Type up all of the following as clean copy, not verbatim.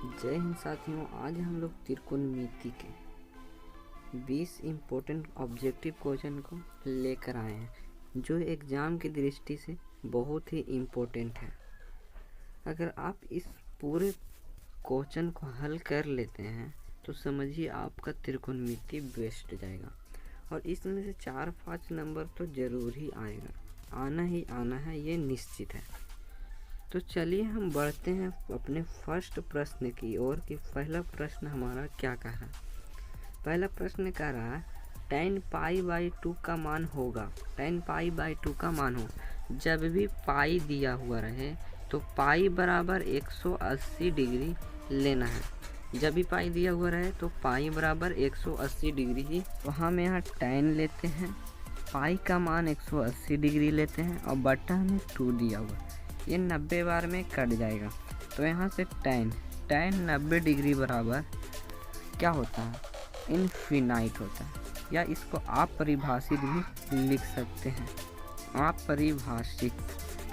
जय हिंद साथियों। आज हम लोग त्रिकोणमिति के 20 इम्पोर्टेंट ऑब्जेक्टिव क्वेश्चन को लेकर आए हैं जो एग्ज़ाम की दृष्टि से बहुत ही इम्पोर्टेंट है। अगर आप इस पूरे क्वेश्चन को हल कर लेते हैं तो समझिए आपका त्रिकोणमिति बेस्ट जाएगा और इसमें से 4-5 नंबर तो ज़रूर ही आएगा, आना ही आना है, ये निश्चित है। तो चलिए हम बढ़ते हैं अपने फर्स्ट प्रश्न की ओर कि पहला प्रश्न हमारा क्या कह रहा है। पहला प्रश्न कह रहा है tan π/2 का मान होगा। tan π/2 का मान हो जब भी पाई दिया हुआ रहे तो पाई बराबर 180 डिग्री लेना है। जब भी पाई दिया हुआ रहे तो पाई बराबर 180 डिग्री ही, तो हम यहाँ tan लेते हैं, पाई का मान 180 डिग्री लेते हैं और बटा में 2 दिया हुआ, ये 90 बार में कट जाएगा। तो यहाँ से tan 90 डिग्री बराबर क्या होता है, इनफिनाइट होता है, या इसको आप परिभाषित भी लिख सकते हैं। आप परिभाषित,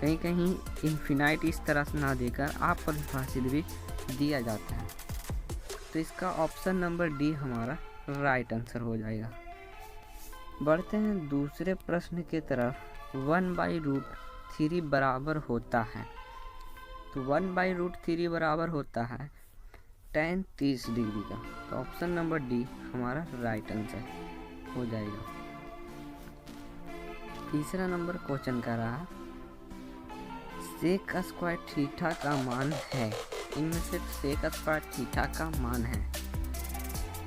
कहीं कहीं इनफिनाइट इस तरह से ना देकर आप परिभाषित भी दिया जाता है। तो इसका ऑप्शन नंबर डी हमारा राइट आंसर हो जाएगा। बढ़ते हैं दूसरे प्रश्न की तरफ। 1/√3 बराबर होता है, तो 1/√3 बराबर होता है tan 30 डिग्री का। तो ऑप्शन नंबर डी हमारा राइट आंसर हो जाएगा। तीसरा नंबर क्वेश्चन का रहा सेक स्क्वायर थीटा का मान है। इनमें से सेक स्क्वायर थीटा का मान है।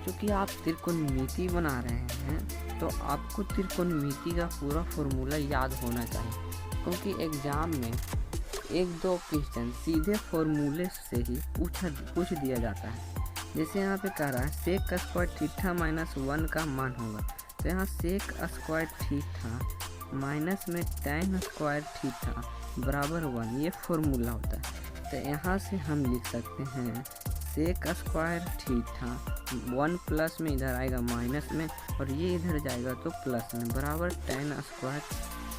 क्योंकि आप त्रिकोणमिति बना रहे हैं तो आपको त्रिकोणमिति का पूरा फॉर्मूला याद होना चाहिए, क्योंकि एग्ज़ाम में 1-2 क्वेश्चन सीधे फॉर्मूले से ही पूछ दिया जाता है। जैसे यहाँ पे कह रहा है सेक स्क्वायर थीटा -1 का मान होगा, तो यहाँ सेक स्क्वायर थीटा माइनस में tan स्क्वायर थीटा बराबर 1, ये फॉर्मूला होता है। तो यहाँ से हम लिख सकते हैं सेक स्क्वायर थीटा 1 प्लस में इधर आएगा माइनस में, और ये इधर जाएगा तो प्लस में, बराबर tan स्क्वायर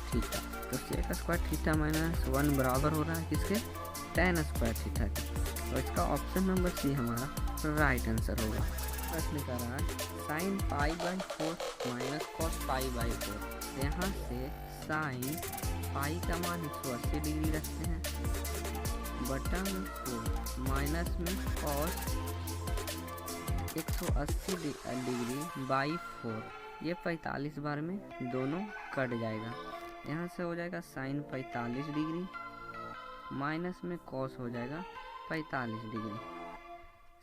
थीटा। तो सेक स्क्वायर थीटा -1 बराबर हो रहा है किसके, tan स्क्वायर थीटा के। और इसका ऑप्शन नंबर सी हमारा राइट आंसर होगा। प्रश्न कर रहा है sin π/4 cos π/4। यहाँ से sin पाई का मान 180 डिग्री रखते हैं, बटा में 4 माइनस में cos 180 डिग्री बाई 4, ये 45 बार में दोनों कट जाएगा। यहाँ से हो जाएगा sin 45 डिग्री माइनस में cos हो जाएगा 45 डिग्री।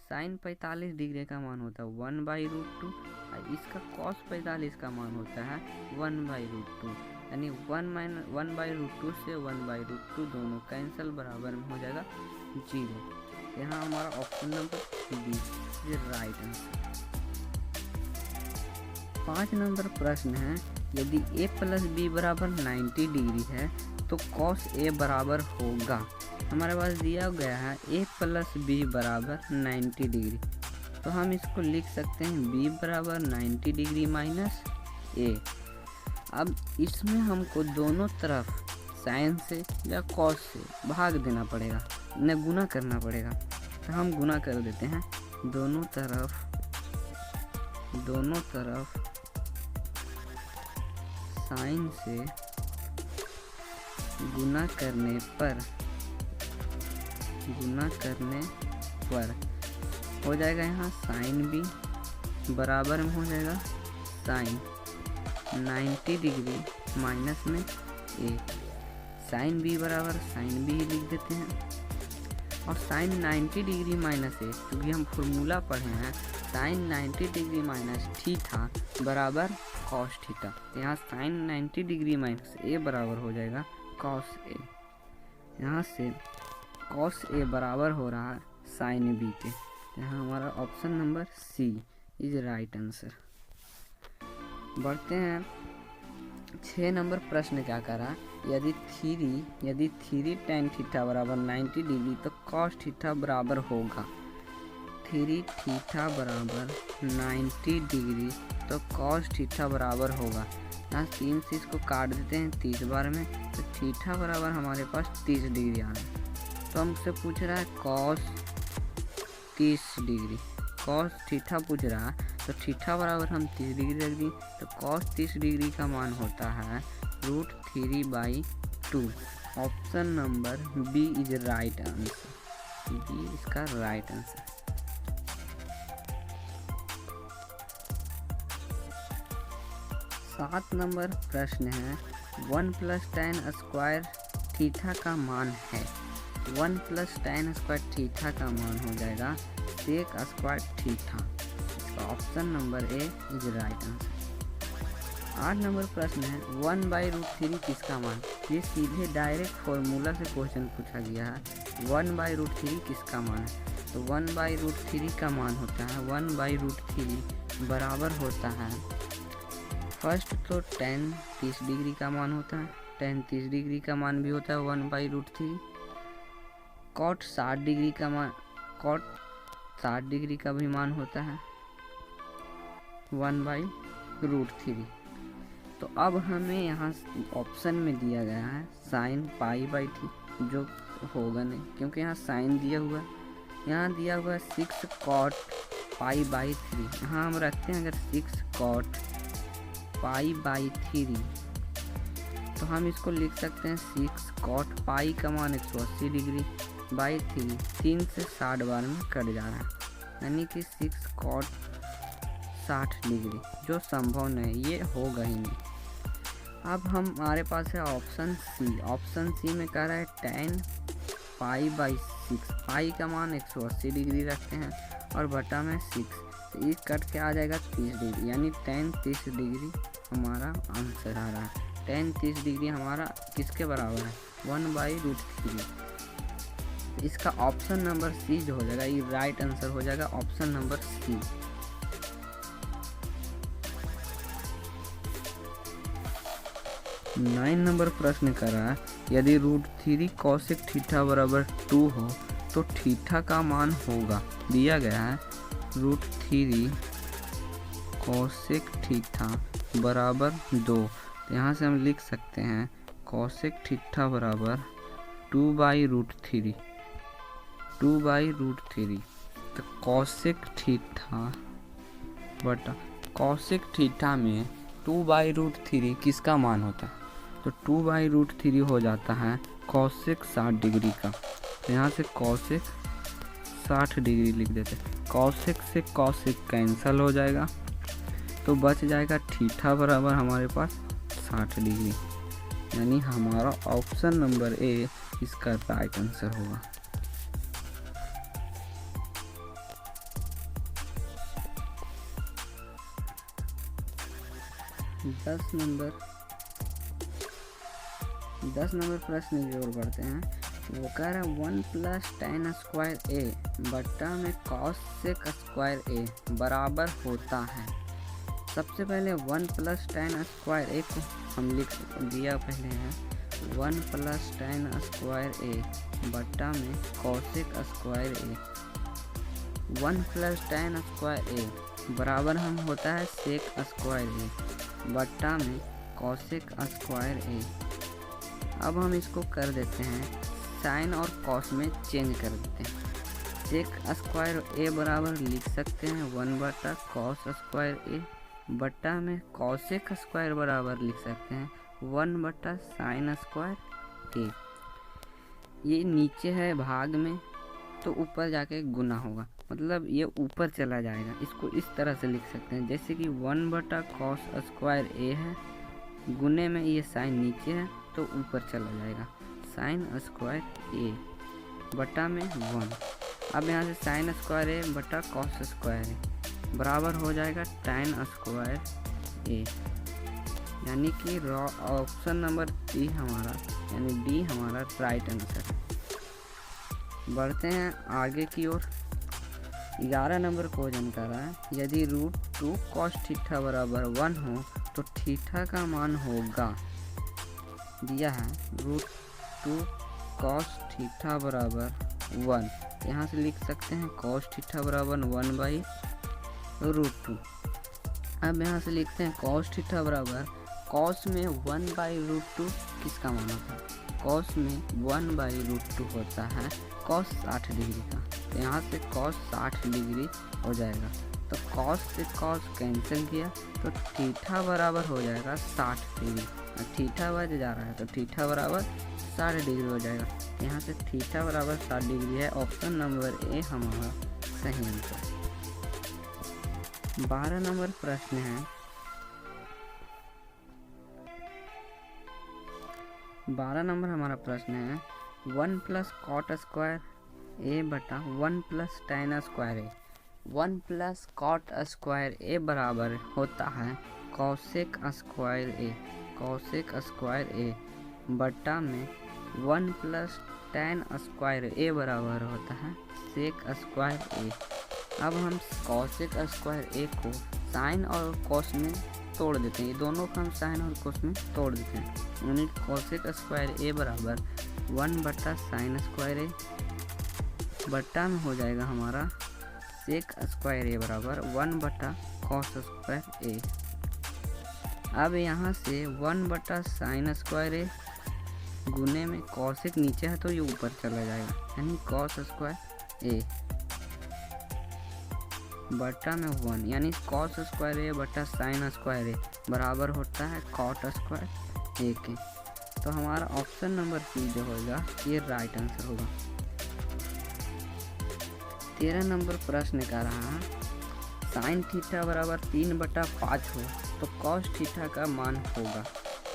sin 45 डिग्री का मान होता है 1/√2 और इसका cos 45 का मान होता है 1/√2, यानी 1/√2 से 1/√2 दोनों कैंसिल, बराबर में हो जाएगा 0। यहाँ हमारा ऑप्शन नंबर बी ये राइट आंसर। 5 नंबर प्रश्न है यदि a + b बराबर 90 डिग्री है तो cos a बराबर होगा। हमारे पास दिया गया है a + b बराबर 90 डिग्री, तो हम इसको लिख सकते हैं b बराबर 90 डिग्री माइनस a। अब इसमें हमको दोनों तरफ साइन से या cos से भाग देना पड़ेगा, न गुना करना पड़ेगा। तो हम गुना कर देते हैं, दोनों तरफ साइन से गुना करने पर हो जाएगा यहाँ साइन बी बराबर में हो जाएगा साइन 90 डिग्री माइनस में ए। साइन बी बराबर साइन बी लिख देते हैं, और साइन 90 डिग्री माइनस ए, क्योंकि हम फॉर्मूला पढ़े हैं साइन 90 डिग्री माइनस थीटा बराबर कॉस थीटा। यहाँ साइन 90 डिग्री माइनस ए बराबर हो जाएगा कॉस ए। यहाँ से कॉस ए बराबर हो रहा है साइन बी के। यहाँ हमारा option number C is right answer. बढ़ते हैं 6 नंबर प्रश्न क्या कर रहा है यदि 3 tan थीटा बराबर 90 डिग्री तो cos थीटा बराबर होगा। 3 थीटा बराबर 90 डिग्री तो cos थीटा बराबर होगा। यहाँ 3 से इसको काट देते हैं 30 बार में, तो थीटा बराबर हमारे पास 30 डिग्री आ रहा है। तो हमसे पूछ रहा है cos 30 डिग्री। कॉस थीटा पूछ रहा है तो थीटा बराबर हम 30 डिग्री रख दी, तो कॉस 30 डिग्री का मान होता है √3/2। Option number B is right answer. B इसका राइट आंसर। 7 नंबर प्रश्न है 1 + tan² थीटा का मान है। 1 + tan² थीटा का मान हो जाएगा sec² थीटा। इसका option number A is right answer. 8 number प्रश्न है 1/√3 किसका मान। ये सीधे डायरेक्ट फॉर्मूला से क्वेश्चन पूछा गया है। 1/√3 किसका मान है, तो 1/√3 का मान होता है 1/√3 बराबर होता है, फर्स्ट तो tan 30 डिग्री का मान होता है, tan 30 डिग्री का मान भी होता है 1/√3। cot 60 डिग्री का मान, cot 60 डिग्री का भी मान होता है 1/√3। तो अब हमें यहाँ ऑप्शन में दिया गया है sin π/3, जो होगा नहीं क्योंकि यहाँ साइन दिया हुआ है। यहाँ दिया हुआ है 6 cot π/3। यहाँ हम रखते हैं अगर 6 cot π/3, तो हम इसको लिख सकते हैं 6 cot π का मान 180 डिग्री बाई 3 से 60 बार में कट जा रहा है, यानी कि 6 cot 60 डिग्री, जो संभव नहीं, ये होगा ही नहीं। अब हमारे पास है ऑप्शन सी। ऑप्शन सी में कह रहा है tan π/6, पाई का मान 180 डिग्री रखते हैं और बटा में 6, तो ये कट के आ जाएगा 30 डिग्री, यानी tan 30 डिग्री हमारा आंसर आ रहा है। tan 30 डिग्री हमारा किसके बराबर है, 1/√3। इसका ऑप्शन नंबर सी जो हो जाएगा, ये राइट आंसर हो जाएगा ऑप्शन नंबर सी। 9 नंबर प्रश्न कर रहा है यदि √3 cosec थीटा बराबर 2 हो तो थीटा का मान होगा। दिया गया है √3 cosec थीटा बराबर 2, तो यहाँ से हम लिख सकते हैं cosec थीटा बराबर 2/√3। 2/√3, तो cosec थीटा बटा cosec थीटा में 2/√3 किसका मान होता है, तो 2/√3 हो जाता है cosec 60 डिग्री का, तो यहाँ से cosec 60 डिग्री लिख देते हैं। cosec से cosec कैंसिल हो जाएगा, तो बच जाएगा थीटा बराबर हमारे पास 60 डिग्री, यानी हमारा ऑप्शन नंबर ए इसका राइट आंसर होगा। दस नंबर प्रश्न की ओर बढ़ते हैं। वो कह रहा है 1 + tan² a बट्टा में cosec² a बराबर होता है। सबसे पहले 1 + tan² a को हम लिख दिया पहले है 1 + tan² a बट्टा में cosec² a। 1 + tan² a बराबर हम होता है sec² a बट्टा में cosec² a। अब हम इसको कर देते हैं साइन और कॉस में चेंज कर देते हैं। sec² a बराबर लिख सकते हैं 1/cos² a बट्टा में cosec² बराबर लिख सकते हैं 1/sin² a। ये नीचे है भाग में, तो ऊपर जाके गुना होगा, मतलब ये ऊपर चला जाएगा। इसको इस तरह से लिख सकते हैं जैसे कि 1/cos² a है, गुने में ये साइन नीचे है तो ऊपर चला जाएगा sin² a बटा में 1। अब यहाँ से sin² a बटा cos² a बराबर हो जाएगा tan² a, यानी कि ऑप्शन नंबर डी हमारा, यानी डी हमारा राइट आंसर। बढ़ते हैं आगे की ओर। 11 नंबर क्वेश्चन कर रहा है यदि √2 cos थीटा बराबर 1 हो तो थीटा का मान होगा। दिया है √2 cos थीटा बराबर 1, यहाँ से लिख सकते हैं cos थीटा बराबर 1/√2। अब यहाँ से लिखते हैं cos थीटा बराबर, cos में 1/√2 किसका मान होता है, cos में 1/√2 होता है cos 60 डिग्री का। तो यहाँ से कॉस 60 डिग्री हो जाएगा। तो कॉस से कॉस कैंसिल किया तो थीटा बराबर हो जाएगा 60 डिग्री। थीटा बच जा रहा है तो थीटा बराबर 60 डिग्री हो जाएगा। यहाँ से थीटा बराबर 60 डिग्री है। ऑप्शन नंबर ए हमारा सही आंसर। 12 नंबर प्रश्न है, 12 नंबर हमारा प्रश्न है 1 प्लस कॉट स्क्वायर ए बटा 1 प्लस टेन स्क्वायर ए। 1 प्लस कॉट स्क्वायर ए बराबर होता है कॉसेक स्क्वायर ए। कॉसेक स्क्वायर ए बटा में 1 प्लस टेन स्क्वायर ए बराबर होता है सेक स्क्वायर ए। अब हम कॉसेक स्क्वायर ए को साइन और कॉस में तोड़ देते हैं। ये दोनों को हम साइन और कोस में तोड़ देते हैं। यानी कॉसेक स्क्वायर ए बराबर 1 बटा साइन स्क्वायर ए बटा में हो जाएगा हमारा सेक स्क्वायर ए बराबर 1 बटा कॉस स्क्वायर ए। अब यहाँ से 1 बटा साइन स्क्वायर ए गुने में कॉसेक नीचे है तो ये ऊपर चला जाएगा, यानी कॉस स्क्वायर ए बटा में 1, यानी कॉस स्क्वायर ए बटा साइन स्क्वायर ए बराबर होता है कॉट स्क्वायर ए के। तो हमारा ऑप्शन नंबर सी जो होगा ये राइट आंसर होगा। 13 नंबर प्रश्न का रहा साइन थीटा बराबर 3/5 हो तो कॉस थीटा का मान होगा।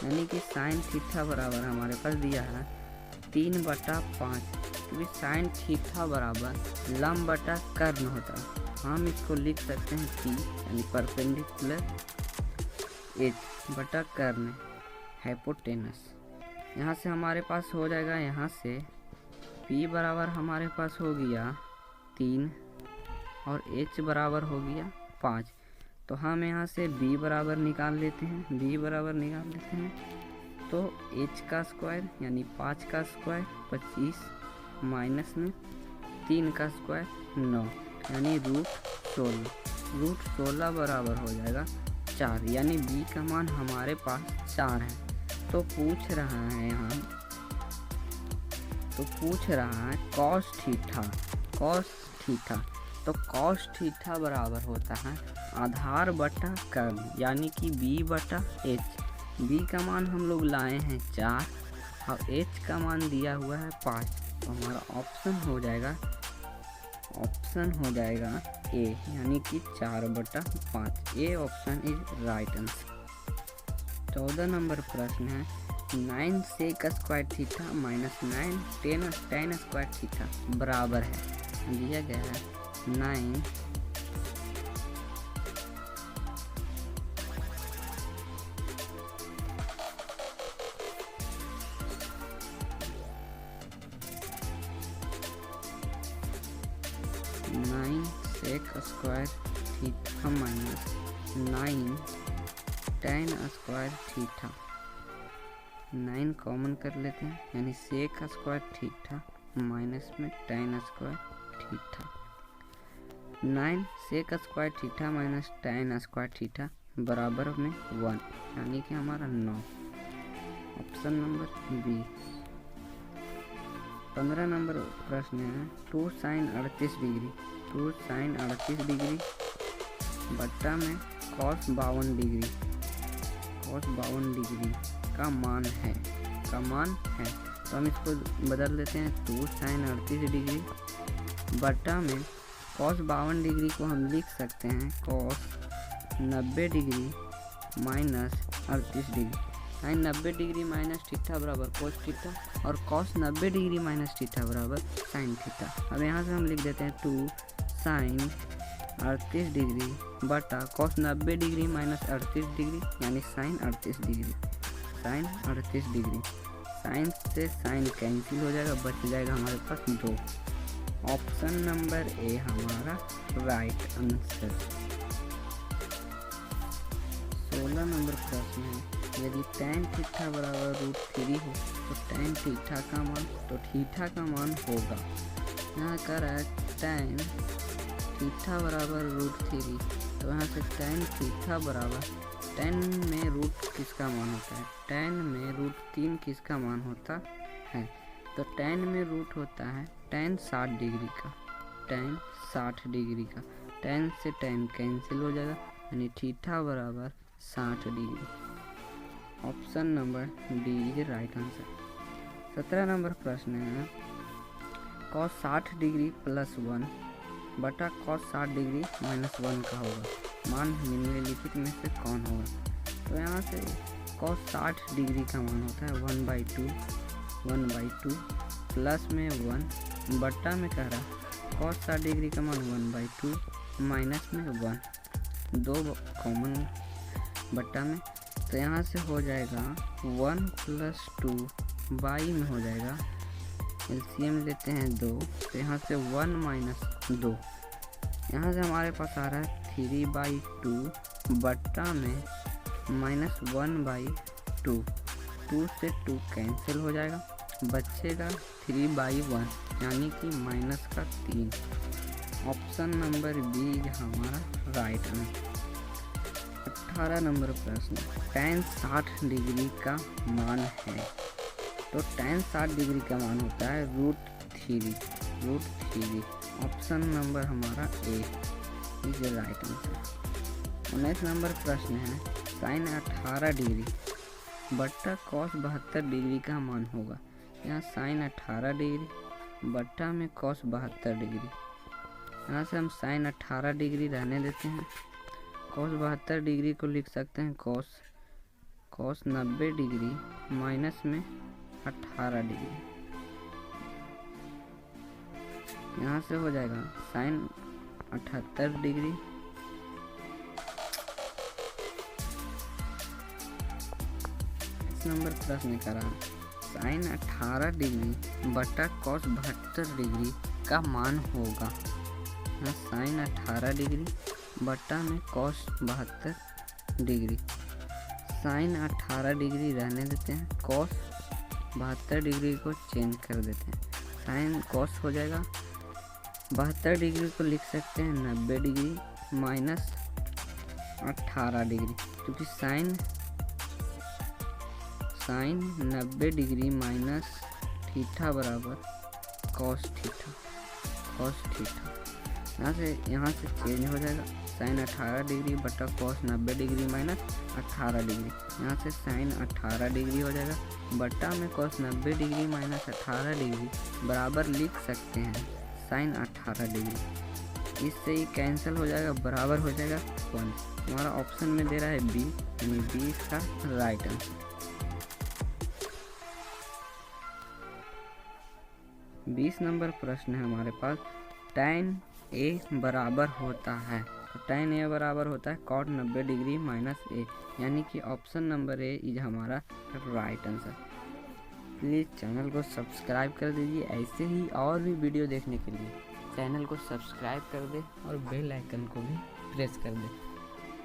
यानी कि साइन थीटा बराबर हमारे पास दिया है 3/5, क्योंकि साइन थीटा बराबर लंब बटा कर्ण होता है। हम इसको लिख सकते हैं P यानी परपेंडिकुलर एच बटा कर्ण हाइपोटेनस। यहाँ से हमारे पास हो जाएगा, यहाँ से P बराबर हमारे पास हो गया 3 और H बराबर हो गया 5। तो हम यहाँ से B बराबर निकाल लेते हैं। B बराबर निकाल लेते हैं तो H का स्क्वायर यानी 5 का स्क्वायर 25 माइनस में 3 का स्क्वायर 9 यानी √16 बराबर हो जाएगा 4, यानी B का मान हमारे पास 4 है। तो पूछ रहा है यहाँ, तो पूछ रहा है कॉस थीटा। तो कॉस थीटा बराबर होता है आधार बटा कर्ण, यानी कि B बटा H। B का मान हम लोग लाए हैं 4 और H का मान दिया हुआ है 5। तो हमारा ऑप्शन हो जाएगा ए, यानी कि 4/5। A option is right answer. 14 number प्रश्न है 9 sec square theta minus 9 tan square theta बराबर है। दिया गया है 9 sec square theta minus 9 tan square theta. 9 common कर लेते हैं, यानी सेक स्क्वायर थीटा माइनस में tan square theta. 9 sec square theta minus tan square theta बराबर में 1, यानी कि हमारा 9। Option number B. 15 नंबर प्रश्न है 2 साइन 38 डिग्री। 2 साइन 38 डिग्री बट्टा में कॉस 52 डिग्री। कॉस 52 डिग्री का मान है तो हम इसको बदल देते हैं। 2 साइन 38 डिग्री बट्टा में कॉस 52 डिग्री को हम लिख सकते हैं cos 90 degree minus 38 degree. Sine 90 degree minus theta बराबर कोस थीटा और कॉस 90 डिग्री माइनस थीटा बराबर साइन थीटा। अब यहाँ से हम लिख देते हैं 2 साइन 38 डिग्री बटा कॉस 90 डिग्री माइनस 38 डिग्री, यानी sine 38 degree. Sine 38 degree, sine से साइन कैंसिल हो जाएगा, बच जाएगा हमारे पास 2। ऑप्शन नंबर ए हमारा राइट आंसर। 16 नंबर प्रश्न है यदि tan थीटा बराबर √3 हो तो tan थीटा का मान, तो थीटा का मान होगा। यहाँ कर रहा है tan थीटा बराबर √3, तो यहाँ से tan थीटा बराबर tan में रूट किसका मान होता है? tan में √3 किसका मान होता है? तो tan में रूट होता है tan 60 डिग्री का, tan 60 डिग्री का। tan से tan कैंसिल हो जाएगा यानी थीटा बराबर 60 degree. Option number D is right answer. 17 number प्रश्न है cos 60 डिग्री प्लस 1 बटा cos 60 डिग्री माइनस 1 का होगा, मान निम्नलिखित में से कौन होगा। तो यहाँ से cos 60 डिग्री का मान होता है 1/2 प्लस में 1 बट्टा में कह रहा cos 60 डिग्री का मान 1/2 माइनस में 1, 2 कॉमन बट्टा में, तो यहाँ से हो जाएगा 1 + 2 बाई में हो जाएगा, एलसीएम लेते हैं 2, तो यहाँ से 1 - 2, यहाँ से हमारे पास आ रहा है 3/2 बट्टा में -1/2, 2 से 2 कैंसिल हो जाएगा, बचेगा 3/1 यानी कि -3। ऑप्शन नंबर बी हमारा राइट आंसर। 18 नंबर प्रश्न tan 60 डिग्री का मान है। तो tan 60 डिग्री का मान होता है √3। ऑप्शन नंबर हमारा ए इज राइट आंसर। 19 नंबर प्रश्न है sin 18 डिग्री बट्टा cos 72 डिग्री का मान होगा। यहाँ sin 18 डिग्री बट्टा में cos 72 डिग्री, यहाँ से हम sin 18 डिग्री रहने देते हैं, cos 72 डिग्री को लिख सकते हैं cos 90 डिग्री माइनस में 18 डिग्री, यहाँ से हो जाएगा sin 78 डिग्री इस नंबर प्रश्न करा sin 18 डिग्री बटा cos 72 डिग्री का मान होगा। यहाँ sin 18 डिग्री बटा में cos 72 डिग्री, sin 18 डिग्री रहने देते हैं, cos 72 डिग्री को चेंज कर देते हैं, sin cos हो जाएगा 72 डिग्री को लिख सकते हैं 90 डिग्री माइनस 18 डिग्री, क्योंकि sin 90 डिग्री माइनस थीटा बराबर cos थीटा, यहाँ से चेंज हो जाएगा sin 18 डिग्री बटा cos 90 डिग्री माइनस 18 डिग्री, यहाँ से sin 18 डिग्री हो जाएगा बटा में cos 90 डिग्री माइनस 18 डिग्री बराबर लिख सकते हैं sin 18 डिग्री, इससे ही कैंसिल हो जाएगा, बराबर हो जाएगा 1। हमारा ऑप्शन में दे रहा है बी, यानी बी इसका राइट आंसर। 20 नंबर प्रश्न है हमारे पास tan ए बराबर होता है। तो tan ए बराबर होता है cot 90 डिग्री माइनस ए, यानी कि ऑप्शन नंबर ए इज हमारा राइट आंसर। प्लीज़ चैनल को सब्सक्राइब कर दीजिए, ऐसे ही और भी वीडियो देखने के लिए चैनल को सब्सक्राइब कर दे और बेल आइकन को भी प्रेस कर दे।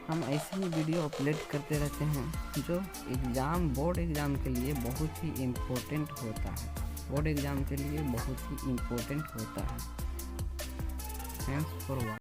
हम ऐसे ही वीडियो अपलोड करते रहते हैं जो बोर्ड एग्ज़ाम के लिए बहुत ही इम्पोर्टेंट होता है, बोर्ड एग्ज़ाम के लिए बहुत ही इम्पोर्टेंट होता है। Thanks for watching.